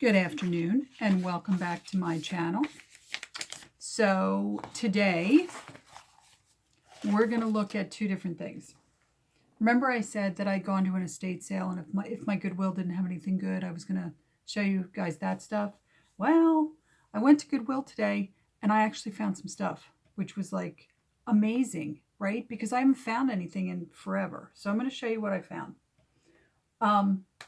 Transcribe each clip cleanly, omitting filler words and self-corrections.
Good afternoon and welcome back to my channel. So today we're going to look at two different things. Remember I said that I'd gone to an estate sale and if my Goodwill didn't have anything good, I was going to show you guys that stuff. Well, I went to Goodwill today and I actually found some stuff, which was like amazing, right? Because I haven't found anything in forever. So I'm going to show you what I found.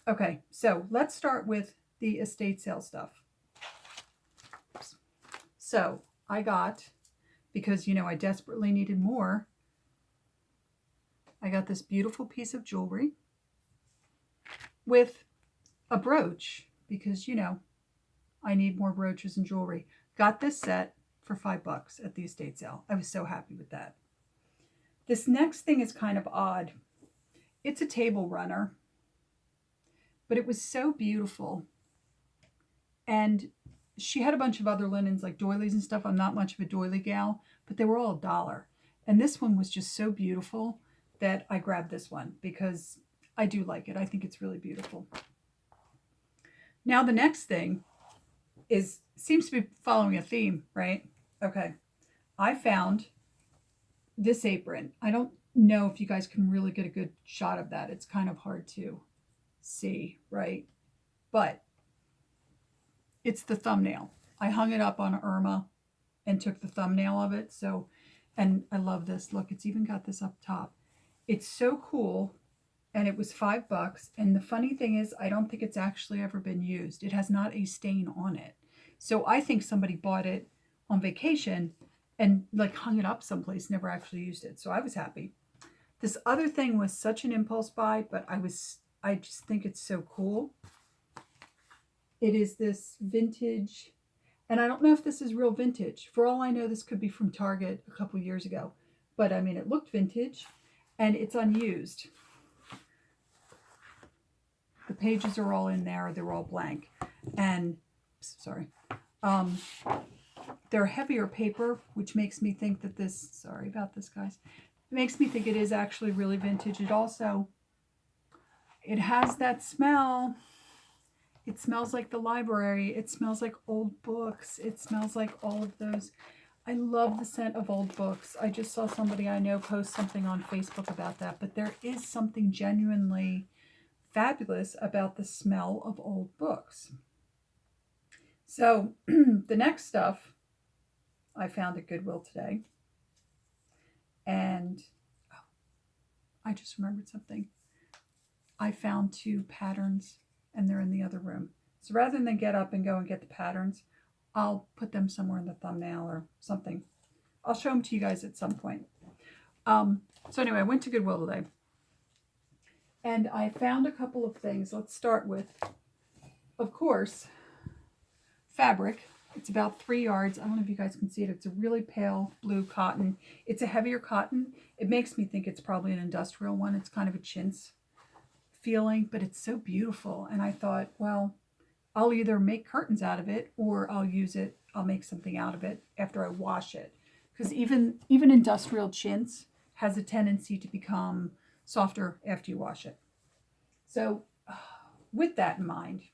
Okay, so let's start with the estate sale stuff. So I got, because I desperately needed more, I got this beautiful piece of jewelry with a brooch because I need more brooches and jewelry. Got this set for $5 at the estate sale. I was so happy with that. This next thing is kind of odd. It's a table runner, but it was so beautiful. And she had a bunch of other linens like doilies and stuff. I'm not much of a doily gal, but they were all $1. And this one was just so beautiful that I grabbed this one because I do like it. I think it's really beautiful. Now the next thing seems to be following a theme, right? Okay. I found this apron. I don't know if you guys can really get a good shot of that. It's kind of hard to see, right? But it's the thumbnail. I hung it up on Irma and took the thumbnail of it. So, and I love this. Look, it's even got this up top. It's so cool. And it was $5. And the funny thing is, I don't think it's actually ever been used. It has not a stain on it. So I think somebody bought it on vacation and like hung it up someplace, never actually used it. So I was happy. This other thing was such an impulse buy, but I just think it's so cool. It is this vintage, and I don't know if this is real vintage. For all I know, this could be from Target a couple years ago. But I mean, it looked vintage, and it's unused. The pages are all in there. They're all blank. And, sorry. They're heavier paper, which makes me think that this, sorry about this, guys. It makes me think it is actually really vintage. It has that smell. It smells like the library. It smells like old books. It smells like all of those. I love the scent of old books. I just saw somebody I know post something on Facebook about that. But there is something genuinely fabulous about the smell of old books. So the next stuff I found at Goodwill today. And I just remembered something. I found 2 patterns. And they're in the other room. So rather than get up and go and get the patterns, I'll put them somewhere in the thumbnail or something. I'll show them to you guys at some point. So anyway, I went to Goodwill today. And I found a couple of things. Let's start with, of course, fabric. It's about 3 yards. I don't know if you guys can see it. It's a really pale blue cotton. It's a heavier cotton. It makes me think it's probably an industrial one. It's kind of a chintz feeling, but it's so beautiful. And I thought, well, I'll either make curtains out of it or I'll make something out of it after I wash it. Because even industrial chintz has a tendency to become softer after you wash it. So with that in mind,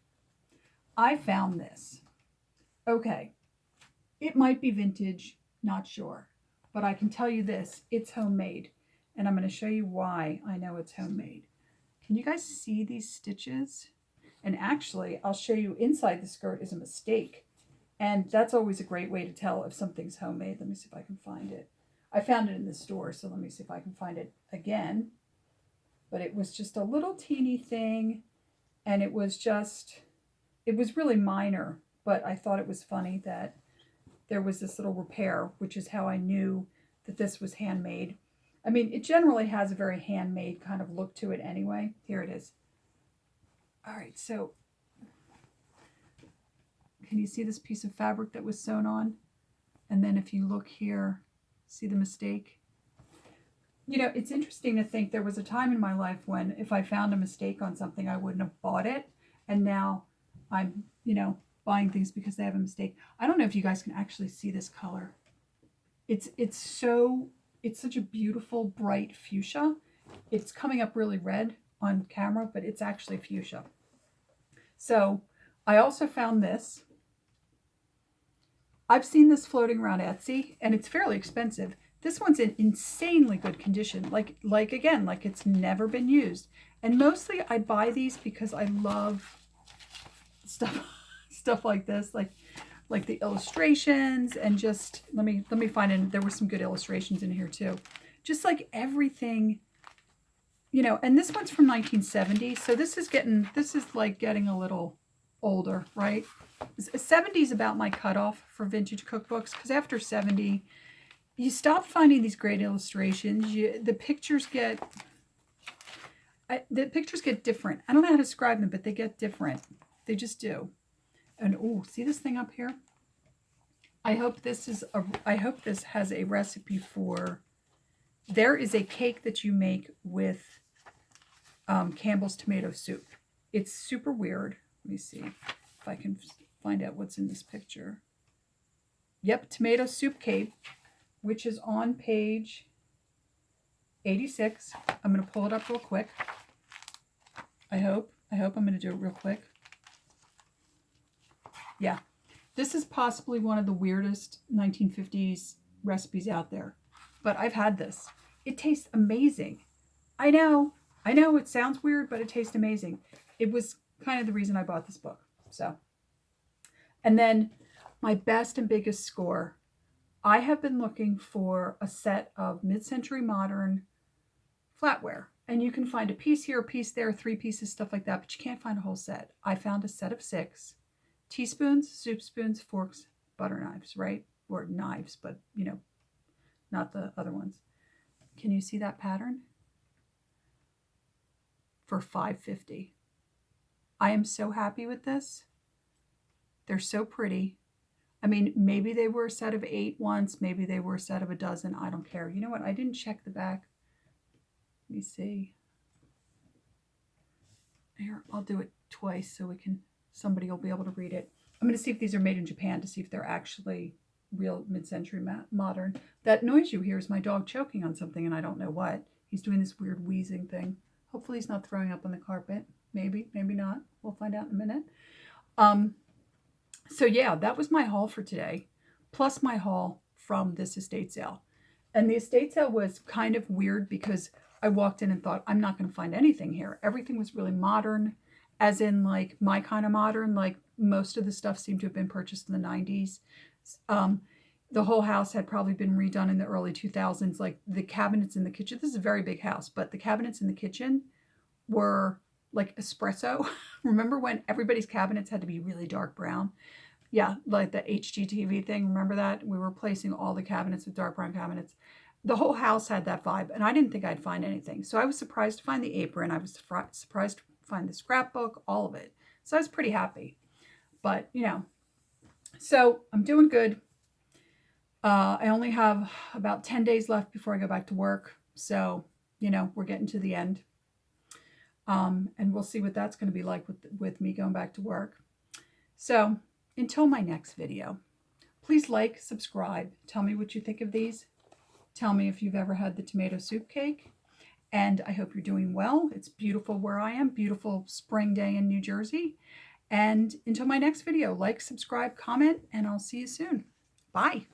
I found this. Okay, it might be vintage, not sure, but I can tell you this, it's homemade. And I'm going to show you why I know it's homemade. Can you guys see these stitches? And actually, I'll show you inside the skirt is a mistake. And that's always a great way to tell if something's homemade. Let me see if I can find it. I found it in the store, so let me see if I can find it again. But it was just a little teeny thing. And it was really minor. But I thought it was funny that there was this little repair, which is how I knew that this was handmade. I mean, it generally has a very handmade kind of look to it anyway. Here it is. All right, so can you see this piece of fabric that was sewn on? And then if you look here, see the mistake? It's interesting to think there was a time in my life when if I found a mistake on something, I wouldn't have bought it. And now I'm, buying things because they have a mistake. I don't know if you guys can actually see this color. It's such a beautiful, bright fuchsia. It's coming up really red on camera, but it's actually fuchsia. So I also found this. I've seen this floating around Etsy, and it's fairly expensive. This one's in insanely good condition, like again, like it's never been used. And mostly I buy these because I love stuff like this, like the illustrations, and just let me find it. There were some good illustrations in here too. Just like everything, you know, and this one's from 1970, so this is like getting a little older, right? 70 is about my cutoff for vintage cookbooks, because after 70, you stop finding these great illustrations. The pictures get different. I don't know how to describe them, but they get different. They just do. And oh, see this thing up here? I hope this has a recipe for. There is a cake that you make with Campbell's tomato soup. It's super weird. Let me see if I can find out what's in this picture. Yep, tomato soup cake, which is on page 86. I'm going to pull it up real quick. I hope I'm going to do it real quick. Yeah, this is possibly one of the weirdest 1950s recipes out there, but I've had this. It tastes amazing. I know it sounds weird, but it tastes amazing. It was kind of the reason I bought this book. So, and then my best and biggest score. I have been looking for a set of mid-century modern flatware, and you can find a piece here, a piece there, 3 pieces, stuff like that, but you can't find a whole set. I found a set of 6 teaspoons, soup spoons, forks, butter knives, right? Or knives, but you know, not the other ones. Can you see that pattern? For $5.50. I am so happy with this. They're so pretty. I mean, maybe they were a set of 8 once, maybe they were a set of a dozen. I don't care. You know what? I didn't check the back. Let me see. Here, I'll do it twice so somebody will be able to read it. I'm going to see if these are made in Japan, to see if they're actually real mid-century modern. That noise you hear is my dog choking on something, and I don't know what. He's doing this weird wheezing thing. Hopefully he's not throwing up on the carpet. Maybe, maybe not. We'll find out in a minute. So yeah, that was my haul for today, plus my haul from this estate sale. And the estate sale was kind of weird because I walked in and thought, I'm not going to find anything here. Everything was really modern, as in like my kind of modern. Like most of the stuff seemed to have been purchased in the 90s. The whole house had probably been redone in the early 2000s. Like the cabinets in the kitchen, this is a very big house, but the cabinets in the kitchen were like espresso. Remember when everybody's cabinets had to be really dark brown? Yeah, like the HGTV thing. Remember that? We were replacing all the cabinets with dark brown cabinets. The whole house had that vibe, and I didn't think I'd find anything. So I was surprised to find the apron. I was surprised to find the scrapbook, all of it. So I was pretty happy. But, you know, so I'm doing good. I only have about 10 days left before I go back to work. So, you know, we're getting to the end. And we'll see what that's going to be like with me going back to work. So until my next video, please like, subscribe, tell me what you think of these. Tell me if you've ever had the tomato soup cake. And I hope you're doing well. It's beautiful where I am. Beautiful spring day in New Jersey. And until my next video, like, subscribe, comment, and I'll see you soon. Bye.